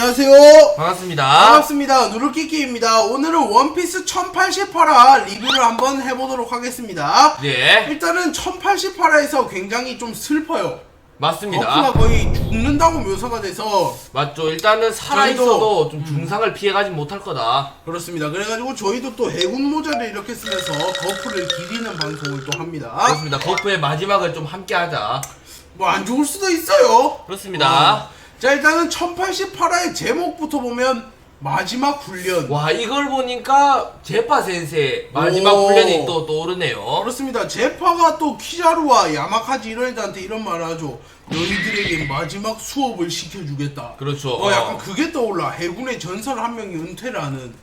안녕하세요. 반갑습니다. 반갑습니다. 누르끼끼입니다. 오늘은 원피스 1088화 리뷰를 한번 해보도록 하겠습니다. 네. 일단은 1088화에서 굉장히 좀 슬퍼요. 맞습니다. 거프가 거의 죽는다고 묘사가 돼서. 맞죠. 일단은 살아있어도 좀 중상을 피해가지 못할 거다. 그렇습니다. 그래가지고 저희도 또 해군 모자를 이렇게 쓰면서 거프를 기리는 방송을 또 합니다. 그렇습니다. 거프의 마지막을 좀 함께 하자. 뭐 안 죽을 수도 있어요. 그렇습니다. 자, 일단은 1088화의 제목부터 보면 마지막 훈련. 와, 이걸 보니까 제파 센세 마지막 오. 훈련이 또 떠오르네요. 그렇습니다. 제파가 또 키자루와 야마카지 이런 애들한테 이런 말을 하죠. 너희들에게 마지막 수업을 시켜주겠다. 그렇죠. 약간 그게 떠올라. 해군의 전설 한 명이 은퇴를 하는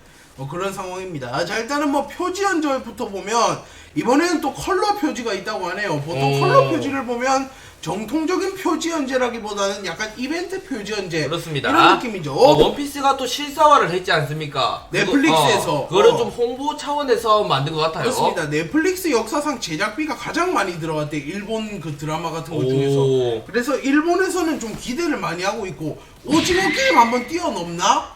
그런 상황입니다. 자, 일단은 뭐 표지 연저부터 보면 이번에는 또 컬러 표지가 있다고 하네요. 보통 컬러 표지를 보면 정통적인 표지 연재라기보다는 약간 이벤트 표지 연재 그렇습니다. 이런 느낌이죠. 원피스가 또 실사화를 했지 않습니까? 넷플릭스에서. 그거를 좀 홍보 차원에서 만든 것 같아요. 그렇습니다. 넷플릭스 역사상 제작비가 가장 많이 들어갔대. 일본 그 드라마 같은 것 오. 중에서. 그래서 일본에서는 좀 기대를 많이 하고 있고 오징어 게임 한번 뛰어넘나?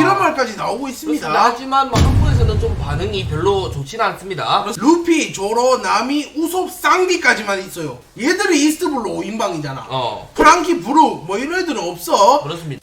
이런 말까지 나오고 있습니다. 그렇습니다. 하지만 뭐 한국에서는 좀 반응이 별로 좋지는 않습니다. 루피, 조로, 나미, 우솝, 쌍디까지만 있어요. 얘들이 이스트블루 5인방이잖아. 프랑키, 브룩 뭐 이런 애들은 없어. 그렇습니다.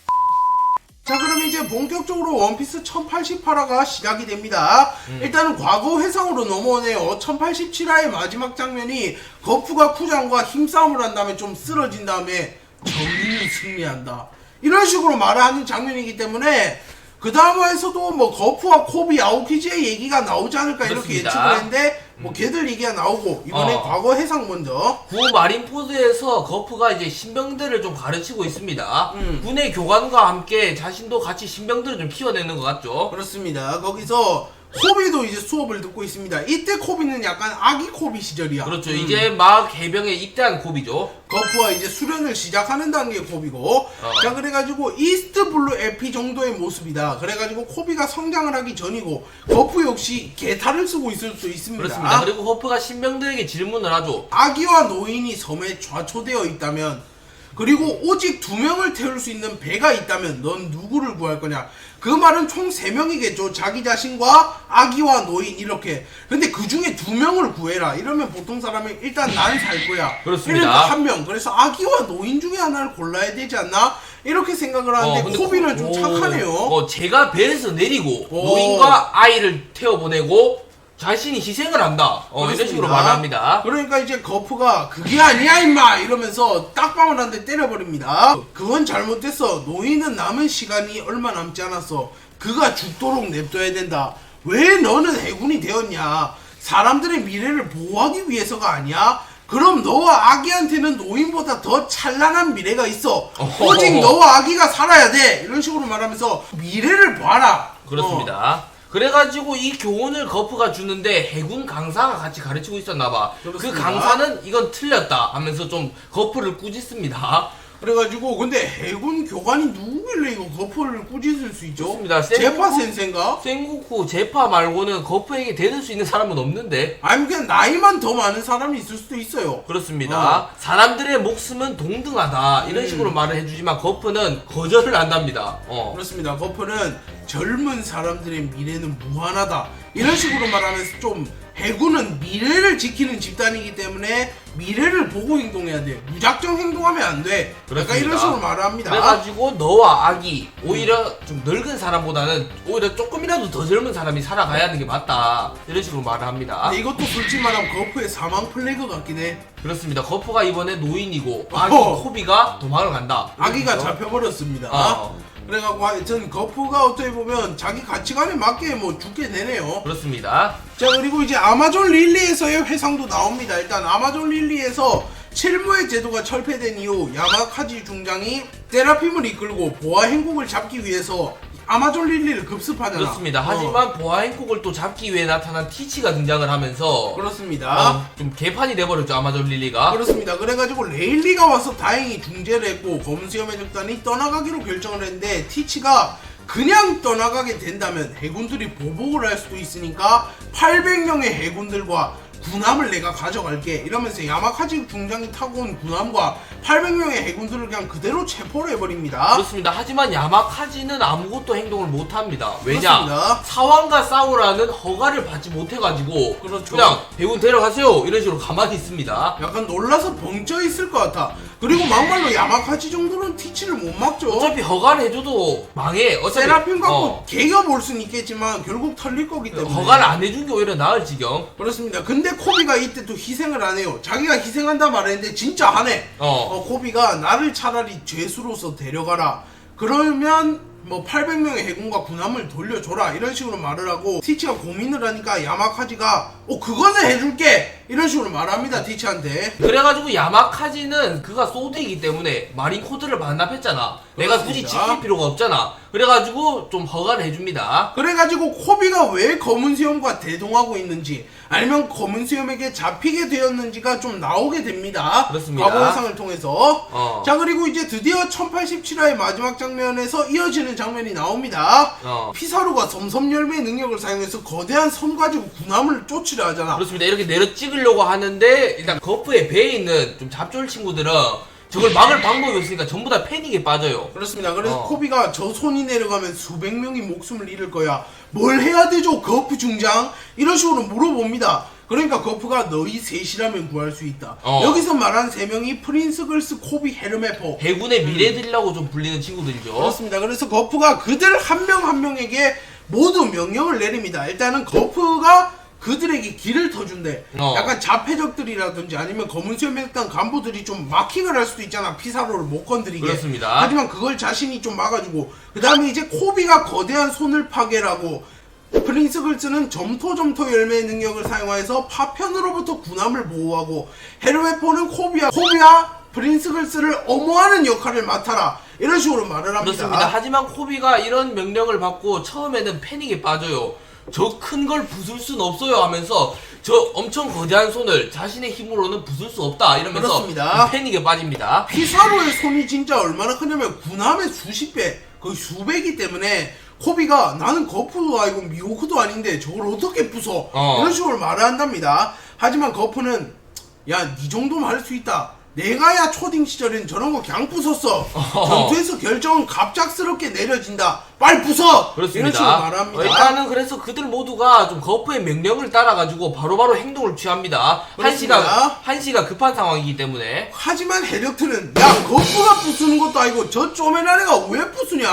자, 그럼 이제 본격적으로 원피스 1088화가 시작이 됩니다. 일단은 과거 회상으로 넘어오네요. 1087화의 마지막 장면이 거프가 쿠장과 힘싸움을 한 다음에 좀 쓰러진 다음에 정의는 승리한다, 이런 식으로 말을 하는 장면이기 때문에 그 다음 화에서도 뭐 거프와 코비, 아오키지의 얘기가 나오지 않을까 이렇게 그렇습니다. 예측을 했는데 뭐 걔들 얘기가 나오고 이번에 과거 회상 먼저. 구 마린포드에서 거프가 이제 신병들을 좀 가르치고 있습니다. 군의 교관과 함께 자신도 같이 신병들을 좀 키워내는 것 같죠. 그렇습니다. 거기서 코비도 이제 수업을 듣고 있습니다. 이때 코비는 약간 아기 코비 시절이야. 그렇죠. 이제 막 해병에 입대한 코비죠. 거프와 이제 수련을 시작하는 단계의 코비고. 자, 그래가지고 이스트블루 에피 정도의 모습이다. 그래가지고 코비가 성장을 하기 전이고 거프 역시 개탈을 쓰고 있을 수 있습니다. 그렇습니다. 그리고 거프가 신병들에게 질문을 하죠. 아기와 노인이 섬에 좌초되어 있다면, 그리고 오직 2명을 태울 수 있는 배가 있다면 넌 누구를 구할 거냐. 그 말은 총 3명이겠죠. 자기 자신과 아기와 노인 이렇게. 근데 그 중에 2명을 구해라 이러면 보통 사람이 일단 난 살 거야. 그렇습니다. 이러니까 1명. 그래서 아기와 노인 중에 하나를 골라야 되지 않나 이렇게 생각을 하는데 근데 코비는 좀 착하네요. 제가 배에서 내리고 노인과 아이를 태워보내고 자신이 희생을 한다. 이런 식으로 말합니다. 그러니까 이제 거프가 그게 아니야 임마 이러면서 딱밤을 한 대 때려버립니다. 그건 잘못됐어. 노인은 남은 시간이 얼마 남지 않았어. 그가 죽도록 냅둬야 된다. 왜 너는 해군이 되었냐? 사람들의 미래를 보호하기 위해서가 아니야? 그럼 너와 아기한테는 노인보다 더 찬란한 미래가 있어. 오직 너와 아기가 살아야 돼. 이런 식으로 말하면서 미래를 봐라. 그렇습니다. 그래가지고 이 교훈을 거프가 주는데 해군 강사가 같이 가르치고 있었나봐. 그 강사는 이건 틀렸다 하면서 좀 거프를 꾸짖습니다. 그래가지고 근데 해군 교관이 누구길래 이거 거프를 꾸짖을 수 있죠? 그렇습니다. 제파 센세인가? 생고쿠 제파 말고는 거프에게 대들 수 있는 사람은 없는데. 아니면 그냥 나이만 더 많은 사람이 있을 수도 있어요. 그렇습니다. 사람들의 목숨은 동등하다 이런 식으로 말을 해주지만 거프는 거절을 한답니다. 그렇습니다. 거프는 젊은 사람들의 미래는 무한하다 이런 식으로 말하면서 좀 해군은 미래를 지키는 집단이기 때문에 미래를 보고 행동해야 돼. 무작정 행동하면 안 돼. 그러니까 이런 식으로 말을 합니다. 그래가지고 너와 아기 오히려 좀 늙은 사람보다는 오히려 조금이라도 더 젊은 사람이 살아가야 하는 게 맞다 이런 식으로 말을 합니다. 근데 이것도 솔직히 말하면 거프의 사망 플래그 같긴 해. 그렇습니다. 거프가 이번에 노인이고 아기 코비가 도망을 간다. 아기가 잡혀버렸습니다. 그래갖고 하여튼 거프가 어떻게 보면 자기 가치관에 맞게 뭐 죽게 되네요. 그렇습니다. 자, 그리고 이제 아마존 릴리에서의 회상도 나옵니다. 일단 아마존 릴리에서 칠무의 제도가 철폐된 이후 야마카지 중장이 세라핌을 이끌고 보아 행국을 잡기 위해서 아마존 릴리를 급습하잖아. 그렇습니다. 하지만 보아 행콕을 또 잡기 위해 나타난 티치가 등장을 하면서 그렇습니다. 좀 개판이 돼버렸죠 아마존 릴리가. 그렇습니다. 그래가지고 레일리가 와서 다행히 중재를 했고 검수염의 적단이 떠나가기로 결정을 했는데 티치가 그냥 떠나가게 된다면 해군들이 보복을 할 수도 있으니까 800명의 해군들과 군함을 내가 가져갈게 이러면서 야마카지 중장이 타고 온 군함과 800명의 해군들을 그냥 그대로 체포를 해버립니다. 그렇습니다. 하지만 야마카지는 아무것도 행동을 못합니다. 왜냐? 그렇습니다. 사왕과 싸우라는 허가를 받지 못해가지고 그렇죠. 그냥 해군 데려가세요 이런 식으로 가만히 있습니다. 약간 놀라서 벙쪄 있을 것 같아. 그리고 막말로 야마카지 정도는 티치를 못 막죠. 어차피 허가를 해줘도 망해. 어차피 세라핌 갖고 개겨볼 수는 있겠지만 결국 털릴 거기 때문에 허가를 안 해준 게 오히려 나을 지경. 그렇습니다. 근데 코비가 이때 또 희생을 안 해요. 자기가 희생한다 말했는데 진짜 하네. 코비가 나를 차라리 죄수로서 데려가라. 그러면 뭐 800명의 해군과 군함을 돌려줘라 이런 식으로 말을 하고 티치가 고민을 하니까 야마카지가 그거는 해줄게 이런 식으로 말합니다. 티치한테. 그래가지고 야마카지는 그가 소드이기 때문에 마린 코드를 반납했잖아. 내가 굳이 그렇습니다. 지킬 필요가 없잖아. 그래가지고 좀 허가를 해줍니다. 그래가지고 코비가 왜 검은 수염과 대동하고 있는지 아니면 검은 수염에게 잡히게 되었는지가 좀 나오게 됩니다. 그렇습니다. 과거 영상을 통해서. 자, 그리고 이제 드디어 1087화의 마지막 장면에서 이어지는 장면이 나옵니다. 피사루가 섬섬열매의 능력을 사용해서 거대한 섬 가지고 군함을 쫓으려 하잖아. 그렇습니다. 이렇게 내려 찍으려고 하는데 일단 거프의 배에 있는 좀 잡졸 친구들은 저걸 막을 방법이 없으니까 전부 다 패닉에 빠져요. 그렇습니다. 그래서 코비가 저 손이 내려가면 수백 명이 목숨을 잃을 거야. 뭘 해야 되죠, 거프 중장? 이런 식으로 물어봅니다. 그러니까 거프가 너희 셋이라면 구할 수 있다. 여기서 말한 세 명이 프린스 걸스, 코비, 헤르메포. 해군의 미래들이라고 좀 불리는 친구들이죠. 그렇습니다. 그래서 거프가 그들 한 명 한 명에게 모두 명령을 내립니다. 일단은 거프가 그들에게 길을 터준대. 약간 자폐적들이라든지 아니면 검은 수염에 했던 간부들이 좀 마킹을 할 수도 있잖아. 피사로를 못 건드리게. 그렇습니다. 하지만 그걸 자신이 좀 막아주고 그 다음에 이제 코비가 거대한 손을 파괴라고 프린스 글스는 점토 열매의 능력을 사용하여서 파편으로부터 군함을 보호하고 헤르메포는 코비야 프린스 글스를 엄호하는 역할을 맡아라 이런 식으로 말을 합니다. 그렇습니다. 하지만 코비가 이런 명령을 받고 처음에는 패닉에 빠져요. 저 큰 걸 부술 순 없어요 하면서 저 엄청 거대한 손을 자신의 힘으로는 부술 수 없다 이러면서 그렇습니다. 패닉에 빠집니다. 피사로의 손이 진짜 얼마나 크냐면 군함의 수십 배, 거의 수배기 때문에 코비가 나는 거프도 아니고 미호크도 아닌데 저걸 어떻게 부숴? 이런 식으로 말을 한답니다. 하지만 거프는 야, 니 정도면 할 수 있다. 내가야 초딩 시절엔 저런 거 그냥 부쉈어. 전투에서 결정은 갑작스럽게 내려진다. 빨리 부숴! 그렇습니다. 이런 식으로 말합니다. 일단은 그래서 그들 모두가 좀 거프의 명령을 따라가지고 바로바로 행동을 취합니다. 한시가 급한 상황이기 때문에. 하지만 헤력트는 야, 거프가 부수는 것도 아니고 저 쪼매난 애가 왜 부수냐?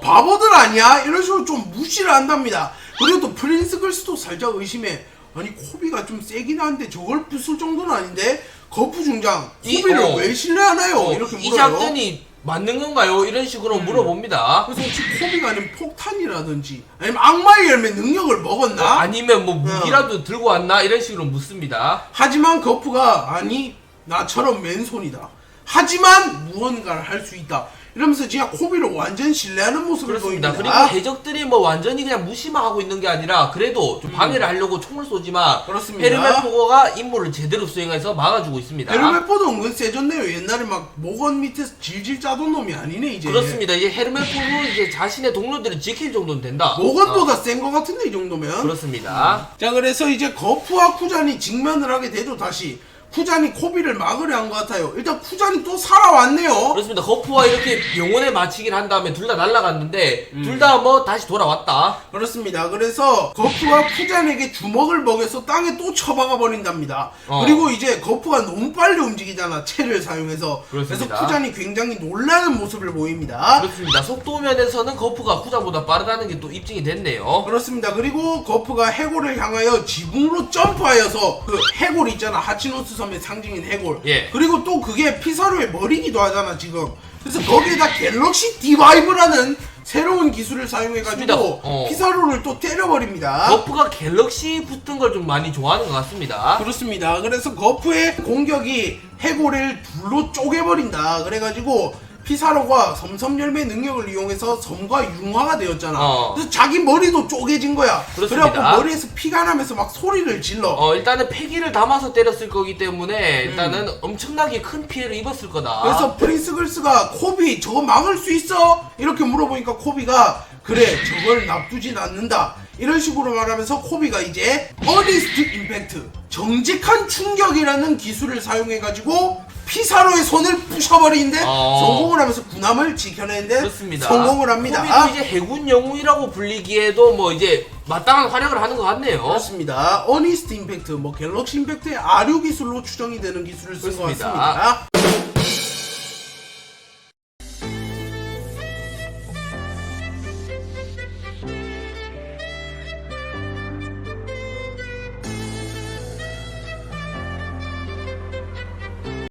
바보들 아니야? 이런 식으로 좀 무시를 한답니다. 그리고 또 프린스 글스도 살짝 의심해. 아니, 코비가 좀 세긴 한데 저걸 부술 정도는 아닌데? 거프 중장, 코비를 왜 신뢰하나요? 이렇게 물어요. 이 작전이 맞는 건가요? 이런 식으로 물어봅니다. 그래서 혹시 코비가 아니면 폭탄이라든지 아니면 악마의 열매 능력을 먹었나? 아니면 뭐 무기라도 들고 왔나? 이런 식으로 묻습니다. 하지만 거프가 아니, 나처럼 맨손이다. 하지만 무언가를 할 수 있다. 이러면서 진짜 코비를 완전 신뢰하는 모습을 그렇습니다. 보입니다. 그리고 해적들이 뭐 완전히 그냥 무시만 하고 있는 게 아니라 그래도 좀 방해를 하려고 총을 쏘지만 그렇습니다. 헤르메포고가 임무를 제대로 수행해서 막아주고 있습니다. 헤르메포도 은근 세졌네요. 옛날에 막 목원 밑에서 질질 짜던 놈이 아니네 이제. 그렇습니다. 이제 헤르메포는 이제 자신의 동료들을 지킬 정도는 된다. 목원보다 센 거 같은데 이 정도면. 그렇습니다. 자, 그래서 이제 거프와 쿠잔이 직면을 하게 되죠. 다시 쿠잔이 코비를 막으려 한 것 같아요. 일단 쿠잔이 또 살아왔네요. 그렇습니다. 거프와 이렇게 영혼의 마치기를 한 다음에 둘 다 날아갔는데 둘 다 뭐 다시 돌아왔다. 그렇습니다. 그래서 거프가 쿠잔에게 주먹을 먹여서 땅에 또 처박아 버린답니다. 그리고 이제 거프가 너무 빨리 움직이잖아, 채를 사용해서. 그렇습니다. 그래서 쿠잔이 굉장히 놀라는 모습을 보입니다. 그렇습니다. 속도 면에서는 거프가 쿠잔보다 빠르다는 게 또 입증이 됐네요. 그렇습니다. 그리고 거프가 해골을 향하여 지붕으로 점프하여서 그 해골 있잖아, 하치노스 섬의 상징인 해골. 예. 그리고 또 그게 피사로의 머리기도 하잖아 지금. 그래서 거기에다 갤럭시 디바이브라는 새로운 기술을 사용해가지고 피사로를 또 때려버립니다. 거프가 갤럭시 붙은 걸 좀 많이 좋아하는 것 같습니다. 그렇습니다. 그래서 거프의 공격이 해골을 둘로 쪼개버린다. 그래가지고 피사로가 섬섬열매 능력을 이용해서 섬과 융화가 되었잖아. 그래서 자기 머리도 쪼개진 거야. 그렇습니다. 그래갖고 머리에서 피가 나면서 막 소리를 질러. 일단은 패기를 담아서 때렸을 거기 때문에 일단은 엄청나게 큰 피해를 입었을 거다. 그래서 프린스 글스가 코비 저거 막을 수 있어? 이렇게 물어보니까 코비가 그래, 저걸 놔두진 않는다. 이런 식으로 말하면서 코비가 이제 어니스트 임팩트, 정직한 충격이라는 기술을 사용해가지고 피사로의 손을 부셔버리는데 성공을 하면서 군함을 지켜내는데 그렇습니다. 성공을 합니다. 코비도 이제 해군 영웅이라고 불리기에도 뭐 이제 마땅한 활약을 하는 것 같네요. 그렇습니다. 어니스트 임팩트, 뭐 갤럭시 임팩트의 아류 기술로 추정이 되는 기술을 쓴 것 그렇습니다. 같습니다.